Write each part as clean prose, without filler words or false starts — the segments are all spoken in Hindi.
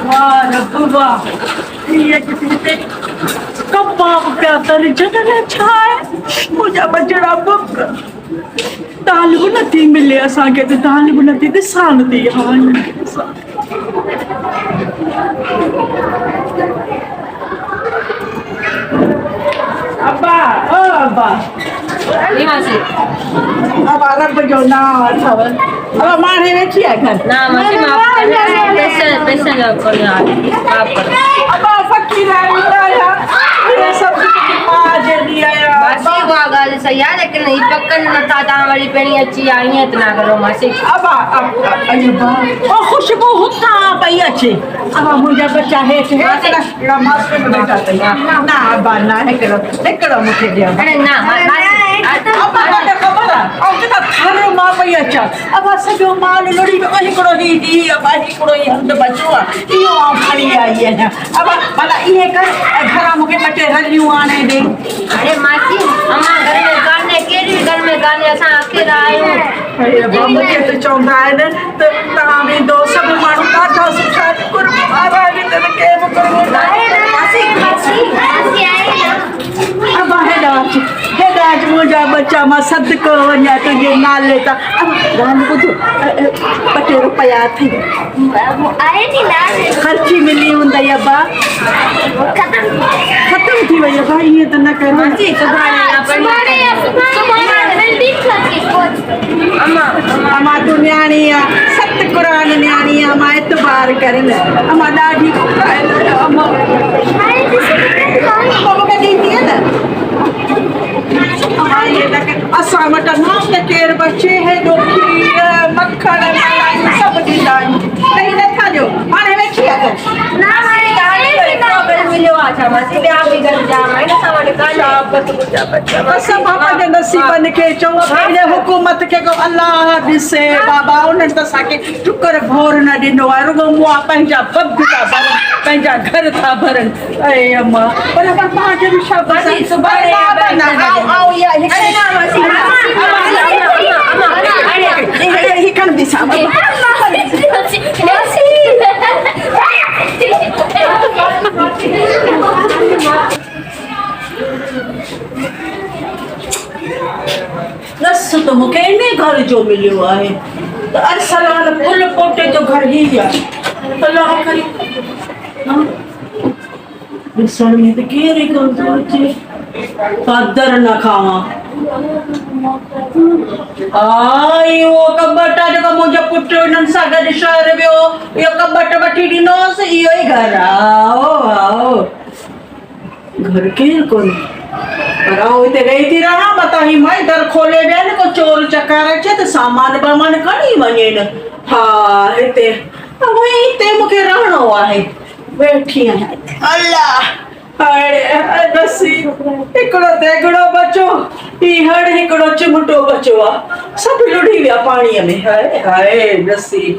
वाह रब्बा, ये कितने कबाब का दर्जन अच्छा है। मुझे बजड़ा बुक दाल बुनती मिले असांखे त दाल बुनती दिसान थी। हाँ अब्बा ओ अब्बा यहाँ से अब रब जो नाम अथव अब माणे वेठी आहे घर ना मासी माफ कर पैसा जॉब कर यार माफ कर अब्बा फकीर आहे यार ये सब आज दिया यार मासी वो गाल सही है लेकिन ई पक्कन नता ता वाली पेणी अच्छी आई है इतना करो मासी अब्बा अब्बा ओ खुशबू हुता पई अचे अब्बा मुंहिंजा बच्चा हेठि हेठि मास्टर में बैठा अथई ना अब्बा ना हिकिड़ो मूंखे ॾियो अरे ना अब्बा तोखे ख़बर आहे ऐं किथां थर मां पई अचां अब्बा सॼो माल लुड़ी वियो हिकिड़ो ही अब्बा हिकिड़ो ई हंधु बचियो आहे इहो आउं खणी आई आहियां अब्बा भला इहे कर घरां मूंखे ॿ टे रलियूं आणे ॾे अरे मासी अम्मा घर में काने केरी घर में काने असां अकेला आहियूं अरे अब्बा मूंखे त चवंदा आहिनि त तव्हां वेंदो सभु माण्हू ॾाढा सुठा कुर्बान आहिनि त के बि कुर्बान मासी आई अब्बा हेॾा अच मुंहिंजा बच्चा मां सदको वञा तुंहिंजे नाले तां ॻाल्हि ॿुधो ॿ टे रुपया अथई आए नी ना ख़र्ची मिली हूंदई अब्बा ख़तमु थी वई अब्बा ईअं त न कर मासी अम्मा तूं न्याणी आहे सत क़ुरान न्याणी आहे मां एतबार कर न अम्मा ॾाढी अम्मा मूंखे ॾींदी न असां वटि न त केरु बचे हेॾो खीर मखण मलाई सभु ॾींदा आहियूं ॾेई नथा ॾियो हाणे वेठी आहे मिलियो आहे छा मासी ॿिया बि घर जाम आहिनि असां वटि कान असां बाबा जे नसीबनि खे चओ हिन हुकूमत खे को अलाह ॾिसे बाबा उन्हनि त असांखे टुकर भोर न ॾिनो आहे रुॻो मुआ पंहिंजा बग था भरनि पंहिंजा घर था भरनि ऐं अम्मा पर तव्हांखे बि शाबाशी सुभाणे ही खण ॾिसां नस त मूंखे इन घर जो मिलियो आहे त अरसलान फुल पोटे जो घर ई आहे अलाह करे ॾिसण में त केरु कोन थो अचे पदर न खावां इहो कबट आहे जेको मुंहिंजो पुटु हिननि सां गॾु शहर वियो इहो कबट वठी ॾिनोसि इहो ई घर आहे घर केरु कोन्हे पर आउं हिते वेही थी रहां मतां ही मां दर खोले ॾियनि को चोर चकार अचे त सामान वामान खणी वञनि हा हिते हिते मूंखे रहणो आहे वेठी आहियां अल्लाह हिकिड़ो देगड़ो बचो ही हड़ हिकिड़ो चिमटो बचो आहे सभु लुड़ी विया पाणीअ में हाय हाय नसीब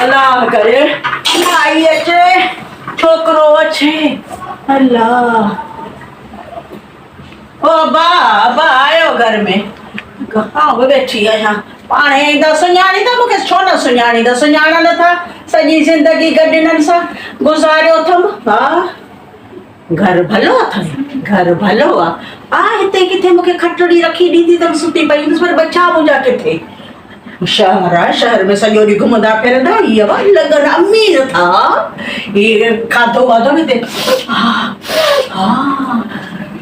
अल्लाह करे आई अचे छोकिरो अचे अल्लाह ओ बा आयो घर में हाँ वेठी आहियां पाणे ईंदा सुञाणी त मूंखे छो न सुञाणींदा सुञाणा नथा सॼी ज़िंदगी गॾु हिननि सां गुज़ारियो अथमि हा घर भलो अथनि घर भलो आहे हिते किथे मूंखे खटड़ी रखी ॾींदी त सुठी पई हूंदसि पर बच्चा मुंहिंजा किथे शहर आहे शहर में सॼो ॾींहुं घुमंदा फिरंदा इहा वरी लॻनि अमीर था हीअ खाधो वाधो हिते हा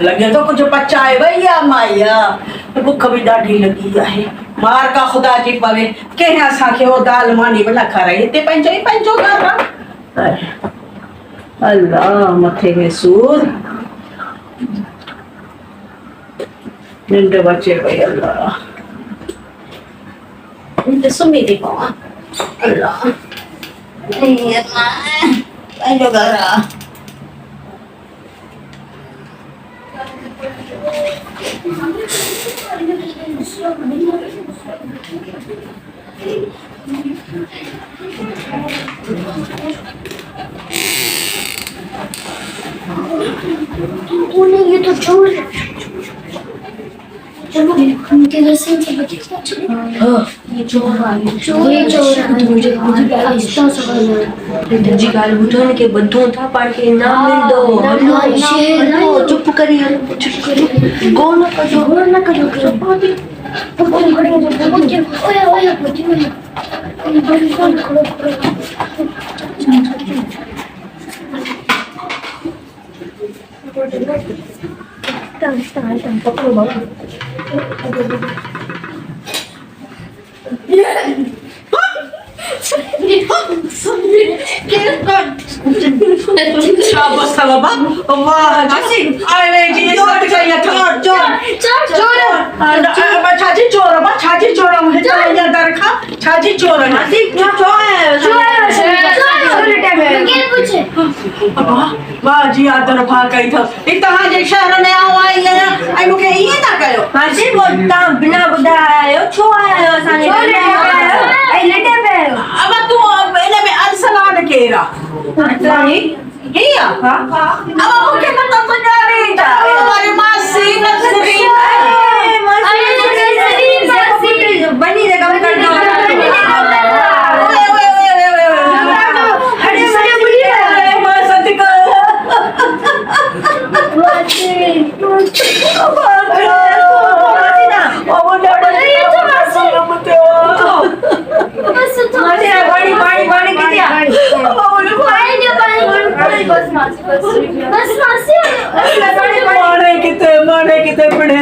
लॻे थो कुझु पचाए वई आहे माई बुख बि ॾाढी लॻी आहे मार का ख़ुदा जी पवे कंहिं असांखे उहो दाल मानी बि न खाराई हिते पंहिंजो ई पंहिंजो घर आहे अल्लाह मथे में सूर निंड अचे पई अल्लाह निंड सुम्ही थी पवां अल्लाह पंहिंजो घर आहे उन्हें ये तो छोड़ चलो उनके घर से चलो। हाँ ये चोर है मुझे आहिस्ता से करना जी गाल बुझो ने के बद्धो था पाण के नाम मिल दो चुप करिए गो न करो पापी पकड़ खड़े ओए ओए बड़ी कौन खड़ो Tang, pukul bawah. शाबाश था बाबा वाह जी अरे जी ये सब चाहिए चोर छाजी चोर मुझे तो ये दरखा छाजी चोर है जी वाह जी आदर भा कई था इतना जे शहर में आओ आई है आई मुके ये ना कयो हां जी वो ता बिना बुधायो छो आयो साने आई लेटे पे अब तू इने में अरसलान केरा अरसलानी हिया हां अब मुके पता तो जानी हमारी मासी नसरीन बनी रे कम कर दो माने किते पढ़े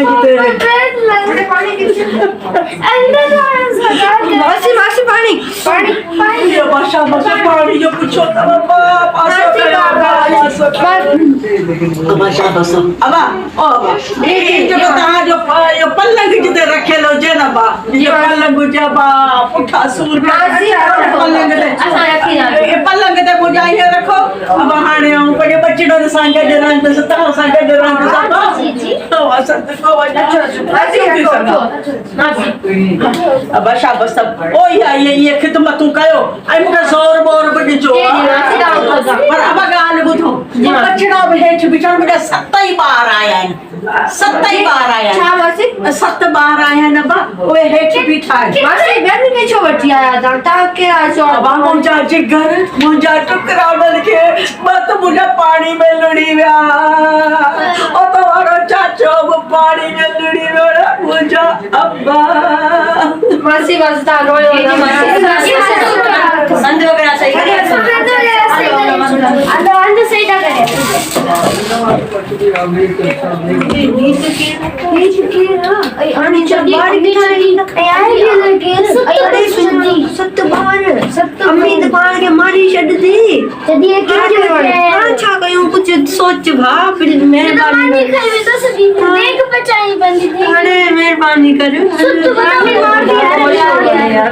मासी पानी ये भाषा पानी जो पूछो तब जो पलंग जिते रखे लो जे ना बा ये पलंग जबा पुठा सूर पलंग ये पलंग ते बुझाइए रखो अब हाणे हूं पे बचड़ो संग डरन तो सता संग डरन तो सब हां सत को अब शाबाश सब ओ ये खिदमत तू कयो आई मुके 100 रुपए जो पर अब गाल बुधो बचड़ो भी हेठ बिचार में 7 बार आया छा मासी 7 बार आया न बा ओए हेठ बिठा मासी बेबी के छो वठी आया ता के आजो बा मुंजा जिगर मुंजा टुकड़ा डल के मत मुझे पानी में लड़ी व्या ओ तुम्हारो चाचो वो पानी में लड़ी व्या मुंजा अब्बा मासी बसता रोयो मासी संजो करा सही करे अंदर सही ना करे आनी जब बारी बिठाई तैयार के लगे सत्त बार अम्मी दुकान के मारी छड़ दी जदी एक अच्छा कयो कुछ सोच भा फिर मेहरबानी करे तो सभी देख बचाई बंदी थी अरे मेहरबानी करो सत्त बार मार दिया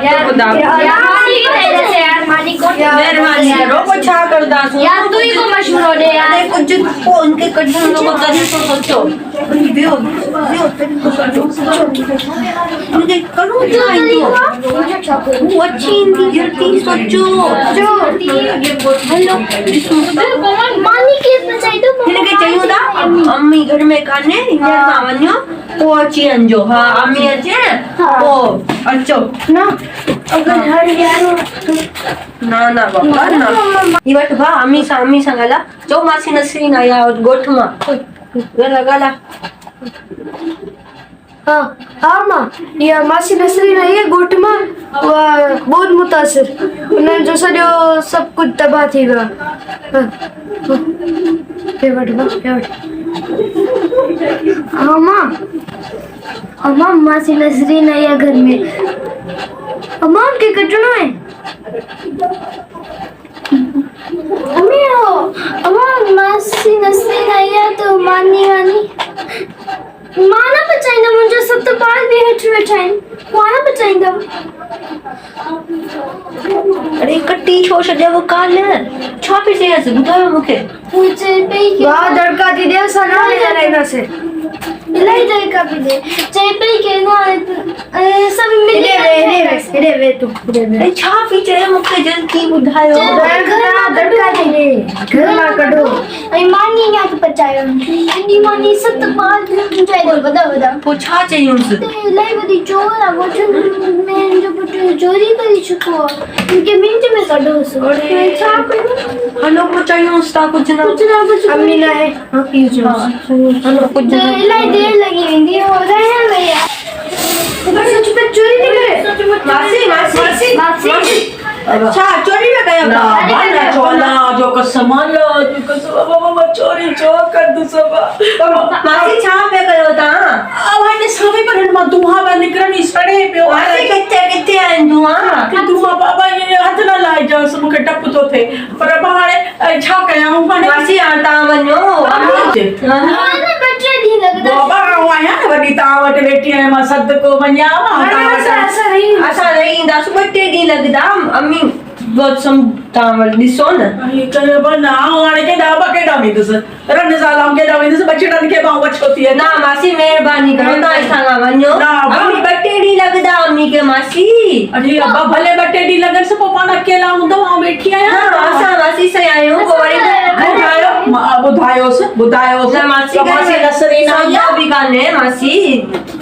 यार खुदा यार मानी को मेहरबानी करो कुछ आ कर दास यार तू ही को मशहूर है यार कुछ उनके कठिन लोगों का तो सोचो दियो मुझे करो वो अच्छी हिंदी जल्दी सोचो हेलो मानी के बचाई दो इनके चाहिए था अम्मी घर में खाने इधर मावन्यो वो अच्छी अंजो हाँ अम्मी अच्छे वो अच्छो ना अगर हर यारो ना बाबा ना ये बात भा अम्मी संगाला जो मासी नसरीन आया और गोठ मा गला हाँ माँ ये मासी नसरीन आई है गोठ में बहुत मुतासिर उन्हें जो सॼो सब कुछ तबाह थी गया हाँ मासी नसरीन आई है घर में अम्मा के कटनो है अम्मा मासी नसरीन आई है तो मानी माना बचाइंदा मुझे सब तो बाल भी हेठ बैठाइन माना बचाइंदा अरे कट्टी छो छडे वो काल छा पे से बुधायो मुखे मुझे पे वाह दड़का दी दे सना ले जाने से इलाही तरीक़ा पई ॾे चई पई की न सभु मिली हेॾे वे तूं अरे छा पई चए मूंखे जल्दी ॿुधायो घर मां कढो ऐं मानी अञा त पचायो एॾी मानी 7 ॿार चई वॾा पोइ छा चयूंसि इलाही वॾी चोर आहे वठण में जो पुटु चोरी करे चुको आहे उनखे मिंट में कढोसि छा कयूं हलो पोइ चयूंसि था कुझु न अम्मी न आहे हलो कुझु न इलाही देर लगी वेंदी हो रहण में सच में चोरी नहीं करे मासी छा चोरी न कयो था बाना चोला जो कसम लो जो कसम बाबा चोरी छो कर दु सब मासी छा पे कयो था अवाने सभी पर मां दुहा में निकरनी सड़े पियो मासी किथे आइन दुहा बाबा ये हथ न लाइ जास मुखे टप तो थे पर हाणे छा कयां हाणे मासी आता वञो मैंने बच्चे दी लगदा बाबा आया न वडी ता वट बेटी है मां सद को वन्या असां न ईंदासीं 2 ॾींहं लॻंदा अम्मी बहुत सम तव्हां ॾिसो न करे बना हाणे केॾा केॾा वेंदुसि रन सालां केॾा वेंदुसि बचड़नि खे मां वठो थी ना मासी महिरबानी करो तव्हां सां वञो अम्मी 2 ॾींहं लॻंदा अम्मी खे मासी अरे अब्बा भले 2 ॾींहं लॻसि पोइ पाण अकेला हूंदो ऐं वेठी आहियां असां मासी सां आहियूं पोइ वरी ॿुधायोसि मासी मासी नसरीन आई सौदा बि कान्हे मासी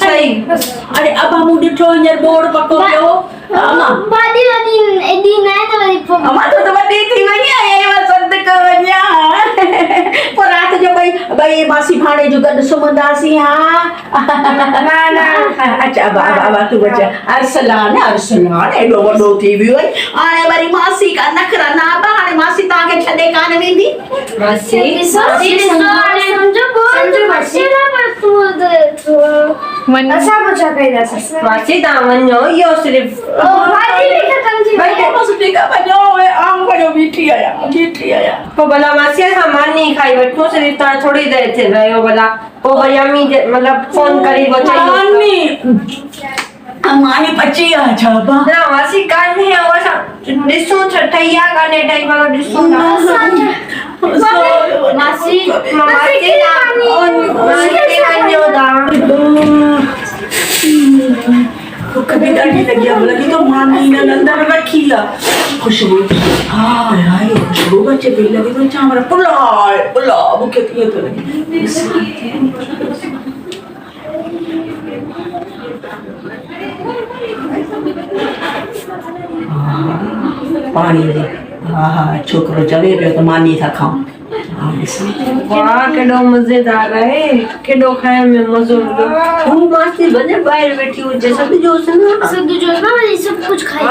सही अरे अब्बा मूं ॾिठो हींअर बोर्ड पको पियो भाॼी वॾी एॾी न आहे त वरी अम्मा तो वॾी थी वई आहे मां सद को वञा पोइ राति जो ॿई मासी भाणे जो गॾु सुम्हंदासीं हा अच्छा अब्बा तूं बचा अरसलान एॾो वॾो थी वियो आहे हाणे वरी मासी का नखरा ना अब्बा हाणे मासी तव्हांखे छॾे कान वेंदी मासी समझो मासी असां पुछा कईंदासीं मासी तव्हां वञो इहो सिर्फ़ भाॼी बि ख़तम थी वई भई बस ठीक है वञो आम वञो बीठी आया पोइ भला मासी असां मानी खाई वठूं सिर्फ़ु तव्हां थोरी देरि थिए रहियो भला पोइ वरी अम्मी मतिलबु फोन करे पोइ मानी पची आहे छा अब्बा न मासी कान्हे असां ॾिसूं छा ठही आहे कान्हे ठही भला ॾिसूं मासी वञो था कभी ॾाढी लगी आहे लगी तो मानी ने अंदर रखी आहे खुशबू हाय खुशबू बचे भी लगी तो चांवर पुलाव मूंखे थिए थो लगे पानी दे हा छोकरो चवे पियो त मानी था खाऊं वाह केॾो मज़ेदार आहे केॾो खाइण में मज़ो ईंदो तूं मासी भले ॿाहिरि वेठी हुजे सभु जोश न वरी सभु कुझु खाई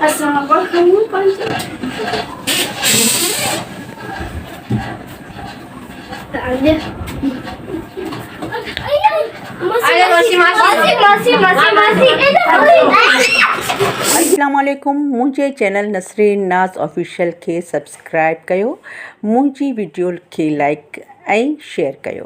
असां खाऊं अस्सलाम वालेकुम मुंहिंजे चैनल नसरीन नाज़ ऑफिशियल खे सब्सक्राइब कयो मुंहिंजी वीडियो खे लाइक ऐं शेयर कयो।